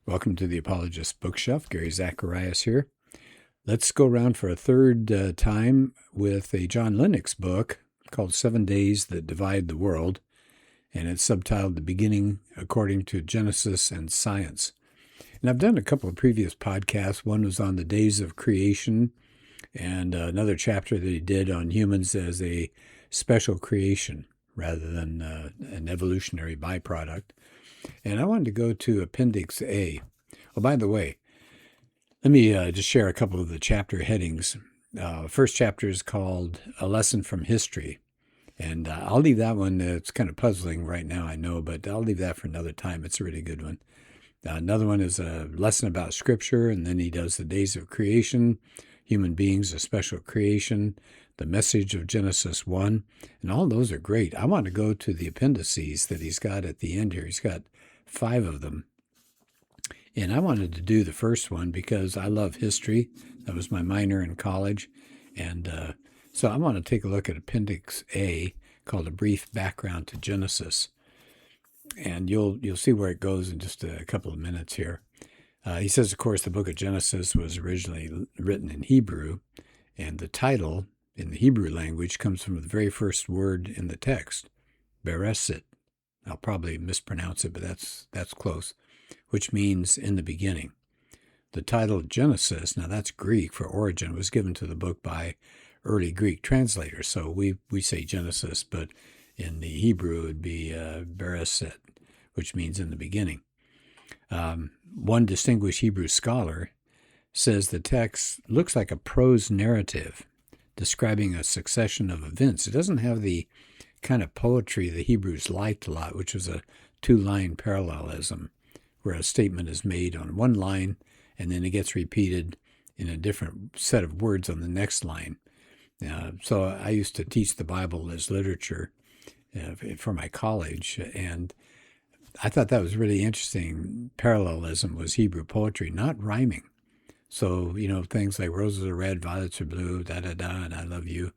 Welcome to the Apologist Bookshelf. Gary Zacharias here. Let's go around for a third time with a John Lennox book called 7 Days That Divide the World, and it's subtitled The Beginning According to Genesis and Science. And I've done a couple of previous podcasts. One was on the days of creation, and another chapter that he did on humans as a special creation rather than an evolutionary byproduct. And I wanted to go to Appendix A. Oh, by the way, let me just share a couple of the chapter headings. First chapter is called A Lesson from History. And I'll leave that one. It's kind of puzzling right now, I know, but I'll leave that for another time. It's a really good one. Another one is a lesson about Scripture, and then he does the days of creation, human beings, a special creation, the message of Genesis 1, and all those are great. I want to go to the appendices that he's got at the end here. He's got 5 of them. And I wanted to do the first one because I love history. That was my minor in college. And so I want to take a look at Appendix A, called A Brief Background to Genesis. And you'll see where it goes in just a couple of minutes here. He says, of course, the book of Genesis was originally written in Hebrew, and the title in the Hebrew language comes from the very first word in the text, Beresit. I'll probably mispronounce it, but that's close, which means in the beginning. The title Genesis, now that's Greek for origin, was given to the book by early Greek translators. So we say Genesis, but in the Hebrew it would be Beresit, which means in the beginning. One distinguished Hebrew scholar says the text looks like a prose narrative describing a succession of events. It doesn't have the kind of poetry the Hebrews liked a lot, which was a 2-line parallelism, where a statement is made on one line and then it gets repeated in a different set of words on the next line. So I used to teach the Bible as literature for my college, and I thought that was really interesting. Parallelism was Hebrew poetry, not rhyming. So, things like roses are red, violets are blue, da-da-da, and I love you.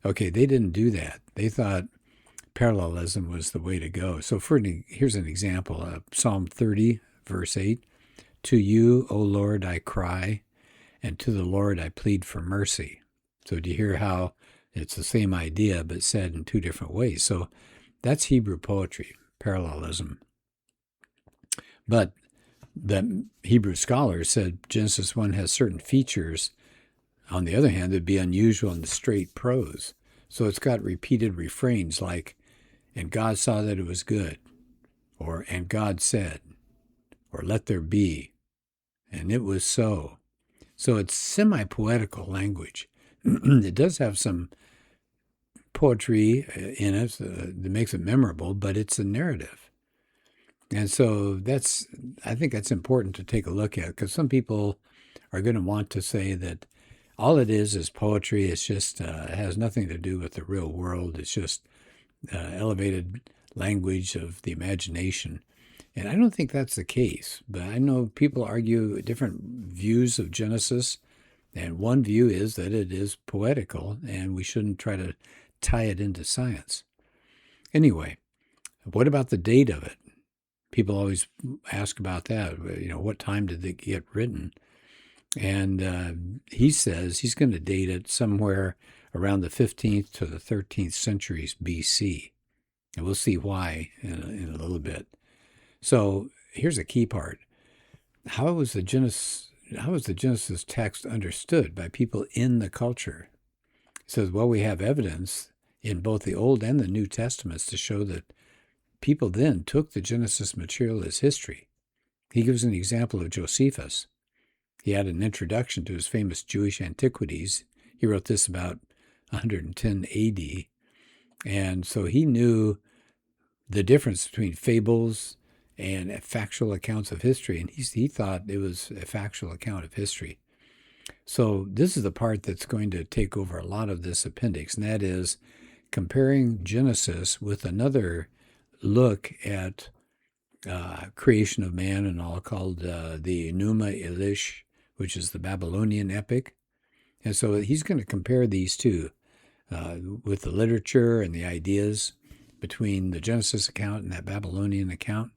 Okay, they didn't do that. They thought parallelism was the way to go. So here's an example. Psalm 30, verse 8. To you, O Lord, I cry, and to the Lord I plead for mercy. So do you hear how it's the same idea, but said in 2 different ways? So that's Hebrew poetry, parallelism. But the Hebrew scholars said Genesis 1 has certain features. On the other hand, it'd be unusual in the straight prose. So it's got repeated refrains like, and God saw that it was good, or and God said, or let there be, and it was so. So it's semi-poetical language. It does have some poetry in it that makes it memorable, but it's a narrative. And so I think that's important to take a look at, because some people are going to want to say that all it is poetry. It's just it has nothing to do with the real world. It's just elevated language of the imagination. And I don't think that's the case, but I know people argue different views of Genesis, and one view is that it is poetical, and we shouldn't try to tie it into science. Anyway, what about the date of it? People always ask about that. What time did it get written? And he says he's going to date it somewhere around the 15th to the 13th centuries BC. And we'll see why in a little bit. So here's a key part. How was the Genesis text understood by people in the culture? It says, well, we have evidence in both the Old and the New Testaments to show that people then took the Genesis material as history. He gives an example of Josephus. He had an introduction to his famous Jewish antiquities. He wrote this about 110 AD. And so he knew the difference between fables and factual accounts of history. And he thought it was a factual account of history. So this is the part that's going to take over a lot of this appendix, and that is comparing Genesis with another look at creation of man and all, called the Enuma Elish, which is the Babylonian epic. And so he's going to compare these two with the literature and the ideas between the Genesis account and that Babylonian account.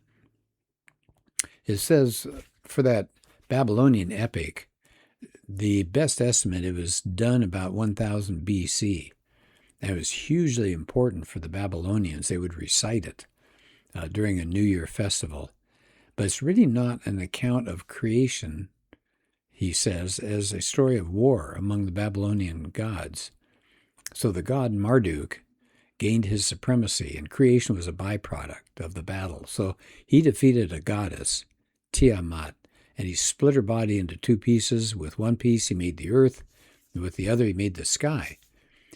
It says for that Babylonian epic, the best estimate, it was done about 1000 BC. And it was hugely important for the Babylonians. They would recite it during a New Year festival. But it's really not an account of creation, he says, as a story of war among the Babylonian gods. So the god Marduk gained his supremacy, and creation was a byproduct of the battle. So he defeated a goddess, Tiamat, and he split her body into two pieces. With one piece, he made the earth, and with the other, he made the sky.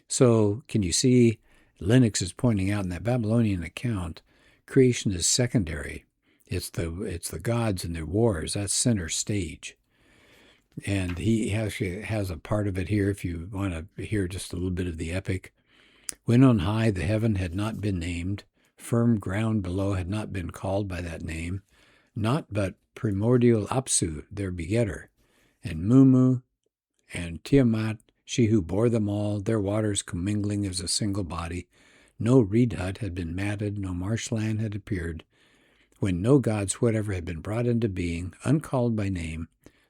So can you see, Lennox is pointing out in that Babylonian account, creation is secondary. It's the gods and their wars. That's center stage. And he actually has a part of it here if you want to hear just a little bit of the epic. When on high the heaven had not been named, firm ground below had not been called by that name, not but primordial Apsu, their begetter, and Mumu, and Tiamat, she who bore them all, their waters commingling as a single body. No reed hut had been matted, no marshland had appeared, when no gods whatever had been brought into being, uncalled by name,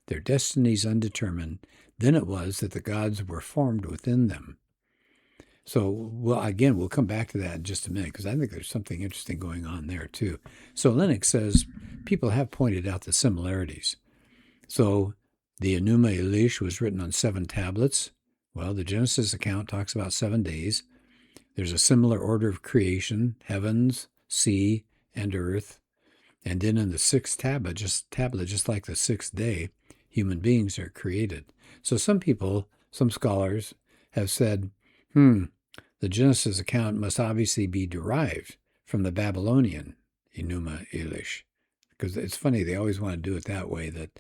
their destinies undetermined, then it was that the gods were formed within them. So, we'll come back to that in just a minute, because I think there's something interesting going on there, too. So Lennox says people have pointed out the similarities. So the Enuma Elish was written on 7 tablets. Well, the Genesis account talks about 7 days. There's a similar order of creation, heavens, sea, and earth. And then in the 6th tablet, just like the 6th day, human beings are created. So some scholars have said, the Genesis account must obviously be derived from the Babylonian Enuma Elish. Because it's funny, they always want to do it that way, that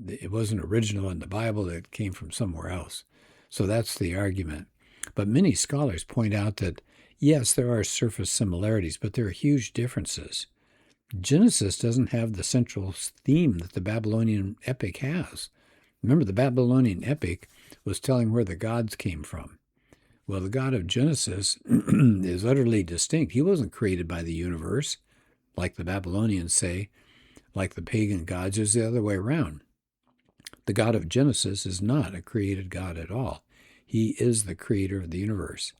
it wasn't original in the Bible, it came from somewhere else. So that's the argument. But many scholars point out that, yes, there are surface similarities, but there are huge differences. Genesis doesn't have the central theme that the Babylonian epic has. Remember, the Babylonian epic was telling where the gods came from. Well, the God of Genesis is utterly distinct. He wasn't created by the universe, like the Babylonians say, like the pagan gods. It's the other way around. The God of Genesis is not a created God at all. He is the creator of the universe.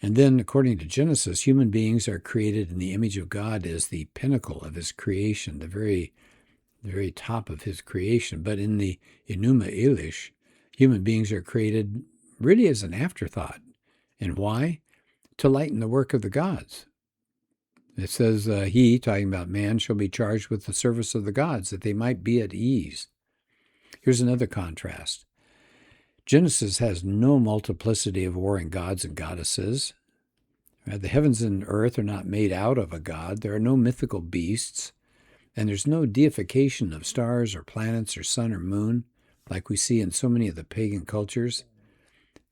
And then, according to Genesis, human beings are created in the image of God as the pinnacle of his creation, the very top of his creation. But in the Enuma Elish, human beings are created really as an afterthought. And why? To lighten the work of the gods. It says, he, talking about man, shall be charged with the service of the gods, that they might be at ease. Here's another contrast. Genesis has no multiplicity of warring gods and goddesses. The heavens and earth are not made out of a god. There are no mythical beasts. And there's no deification of stars or planets or sun or moon, like we see in so many of the pagan cultures.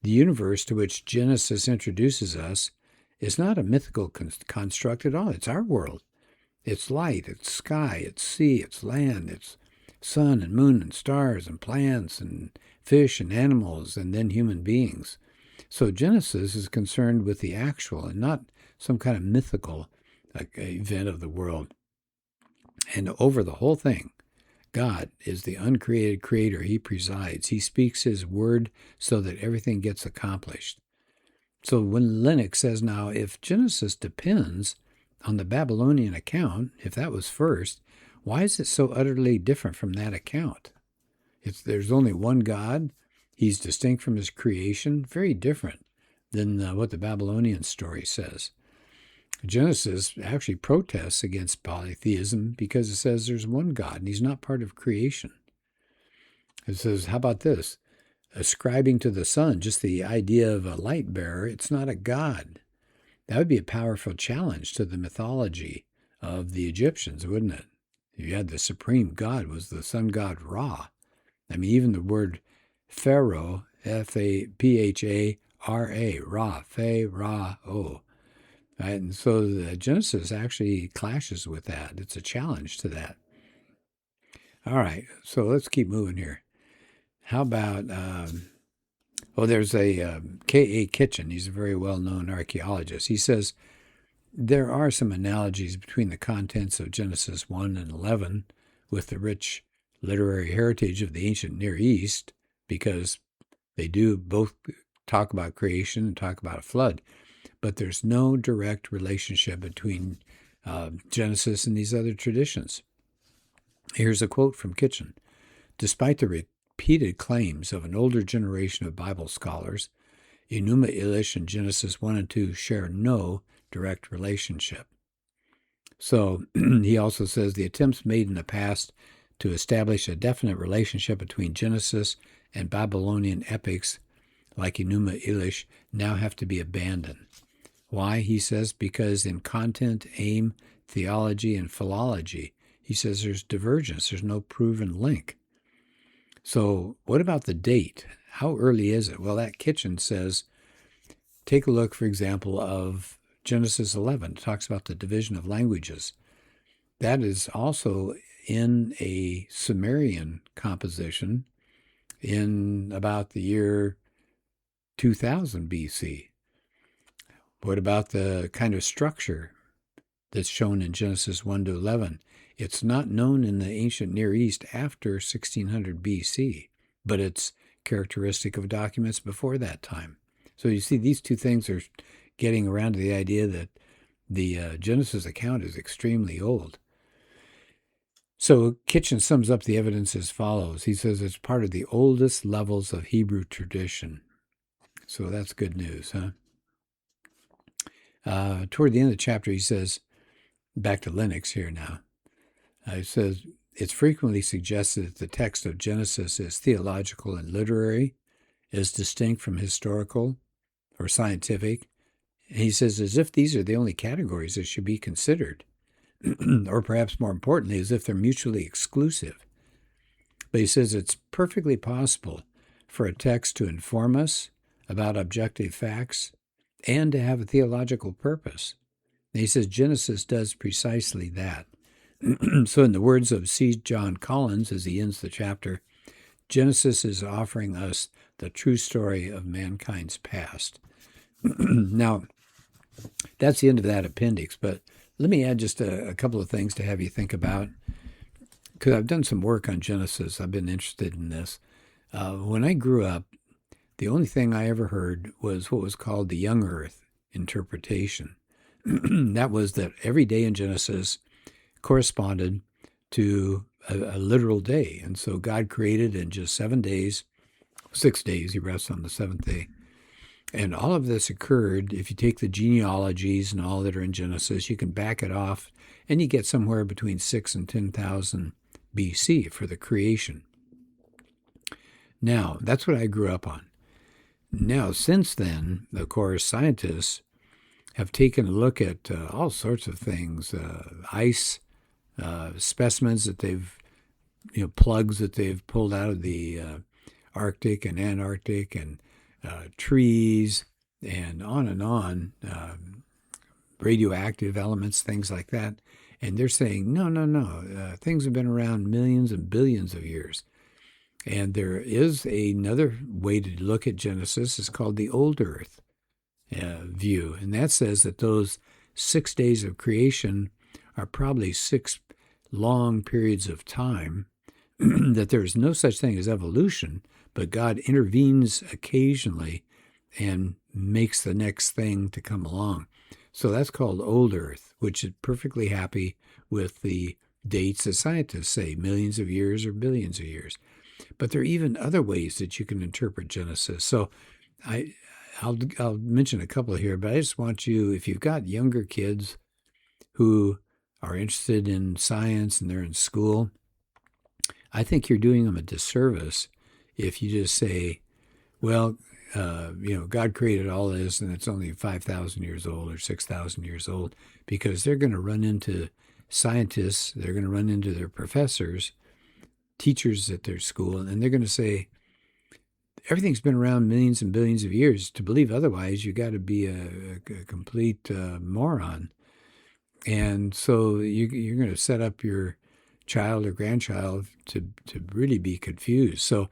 The universe to which Genesis introduces us is not a mythical construct at all. It's our world. It's light, it's sky, it's sea, it's land, it's sun and moon and stars and plants and fish and animals and then human beings. So Genesis is concerned with the actual and not some kind of mythical event of the world. And over the whole thing, God is the uncreated creator. He presides. He speaks his word so that everything gets accomplished. So when Lennox says, now, if Genesis depends on the Babylonian account, if that was first, why is it so utterly different from that account? There's only one God. He's distinct from his creation. Very different than what the Babylonian story says. Genesis actually protests against polytheism because it says there's one God and he's not part of creation. It says, how about this? Ascribing to the sun just the idea of a light bearer, it's not a God. That would be a powerful challenge to the mythology of the Egyptians, wouldn't it? You had the supreme God was the sun god Ra. I mean, even the word Pharaoh, F-A-P-H-A-R-A, Ra, Pharaoh. Right? And so the Genesis actually clashes with that. It's a challenge to that. All right, so let's keep moving here. How about, there's a K.A. Kitchen. He's a very well-known archaeologist. He says, there are some analogies between the contents of Genesis 1 and 11 with the rich literary heritage of the ancient Near East, because they do both talk about creation and talk about a flood, but there's no direct relationship between Genesis and these other traditions. Here's a quote from Kitchen. Despite the repeated claims of an older generation of Bible scholars, Enuma Elish and Genesis 1 and 2 share no direct relationship. So he also says the attempts made in the past to establish a definite relationship between Genesis and Babylonian epics like Enuma Elish now have to be abandoned. Why? He says because in content, aim, theology, and philology, he says there's divergence. There's no proven link. So what about the date? How early is it? Well, that Kitchen says, take a look, for example, of Genesis 11. It talks about the division of languages. That is also in a Sumerian composition in about the year 2000 BC. What about the kind of structure that's shown in Genesis 1 to 11? It's not known in the ancient Near East after 1600 BC, but it's characteristic of documents before that time. So you see, these two things are getting around to the idea that the Genesis account is extremely old. So Kitchen sums up the evidence as follows. He says it's part of the oldest levels of Hebrew tradition. So that's good news, huh? Toward the end of the chapter, he says, back to Lennox here now, he says, it's frequently suggested that the text of Genesis is theological and literary, is distinct from historical or scientific. And he says, as if these are the only categories that should be considered, or perhaps more importantly, as if they're mutually exclusive. But he says it's perfectly possible for a text to inform us about objective facts and to have a theological purpose. And he says Genesis does precisely that. So in the words of C. John Collins, as he ends the chapter, Genesis is offering us the true story of mankind's past. Now, that's the end of that appendix, but let me add just a couple of things to have you think about, because I've done some work on Genesis. I've been interested in this. When I grew up, the only thing I ever heard was what was called the young earth interpretation. That was that every day in Genesis corresponded to a literal day. And so God created in just 7 days, 6 days, he rests on the seventh day. And all of this occurred, if you take the genealogies and all that are in Genesis, you can back it off, and you get somewhere between 6 and 10,000 BC for the creation. Now, that's what I grew up on. Now, since then, of course, scientists have taken a look at all sorts of things, ice specimens that they've, plugs that they've pulled out of the Arctic and Antarctic, and trees, and on, radioactive elements, things like that. And they're saying, no, things have been around millions and billions of years. And there is another way to look at Genesis. It's called the Old Earth view. And that says that those 6 days of creation are probably 6 long periods of time, that there is no such thing as evolution, but God intervenes occasionally and makes the next thing to come along. So that's called Old Earth, which is perfectly happy with the dates that scientists say, millions of years or billions of years. But there are even other ways that you can interpret Genesis. So I'll mention a couple here, but I just want you, if you've got younger kids who are interested in science and they're in school, I think you're doing them a disservice if you just say, well, God created all this and it's only 5,000 years old or 6,000 years old, because they're going to run into scientists, they're going to run into their professors, teachers at their school, and they're going to say, everything's been around millions and billions of years. To believe otherwise, you got to be a complete moron. And so you're going to set up your child or grandchild to really be confused. So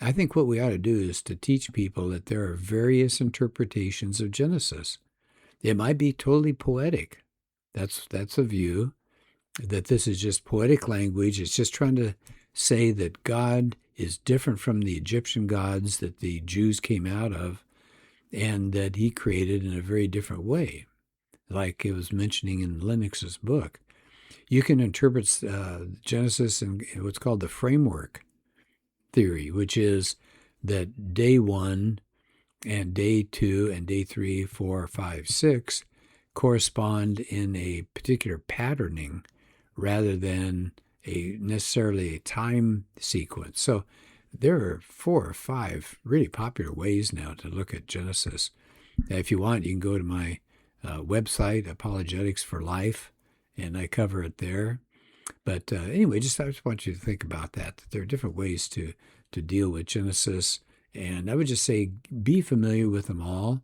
I think what we ought to do is to teach people that there are various interpretations of Genesis. It might be totally poetic. That's a view. that this is just poetic language. It's just trying to say that God is different from the Egyptian gods that the Jews came out of, and that he created in a very different way, like it was mentioning in Lennox's book. You can interpret Genesis in what's called the framework theory, which is that day 1 and day 2 and day 3, 4, 5, 6 correspond in a particular patterning rather than necessarily a time sequence. So there are 4 or 5 really popular ways now to look at Genesis. If you want, you can go to my website, Apologetics for Life, and I cover it there. But anyway, I just want you to think about that there are different ways to deal with Genesis. And I would just say be familiar with them all,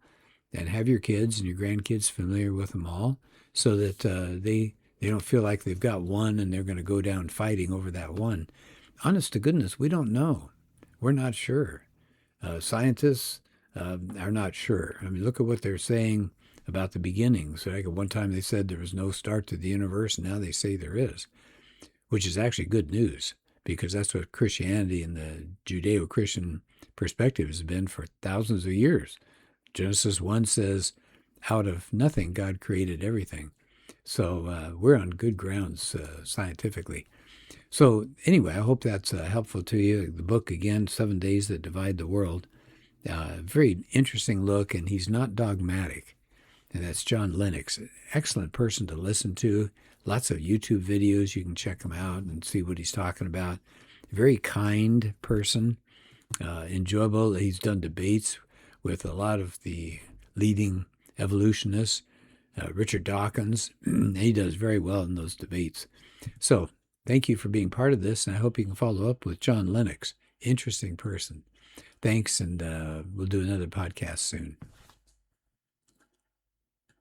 and have your kids and your grandkids familiar with them all, so that they don't feel like they've got one and they're going to go down fighting over that one. Honest to goodness, we don't know. We're not sure. Scientists are not sure. I mean, look at what they're saying about the beginnings. Like at one time they said there was no start to the universe, and now they say there is, which is actually good news, because that's what Christianity and the Judeo-Christian perspective has been for thousands of years. Genesis 1 says, out of nothing, God created everything. So we're on good grounds scientifically. So anyway, I hope that's helpful to you. The book, again, 7 Days That Divide the World. Very interesting look, and he's not dogmatic. And that's John Lennox. Excellent person to listen to. Lots of YouTube videos. You can check him out and see what he's talking about. Very kind person. Enjoyable. He's done debates with a lot of the leading evolutionists. Richard Dawkins. He does very well in those debates. So thank you for being part of this, and I hope you can follow up with John Lennox. Interesting person. Thanks, and we'll do another podcast soon.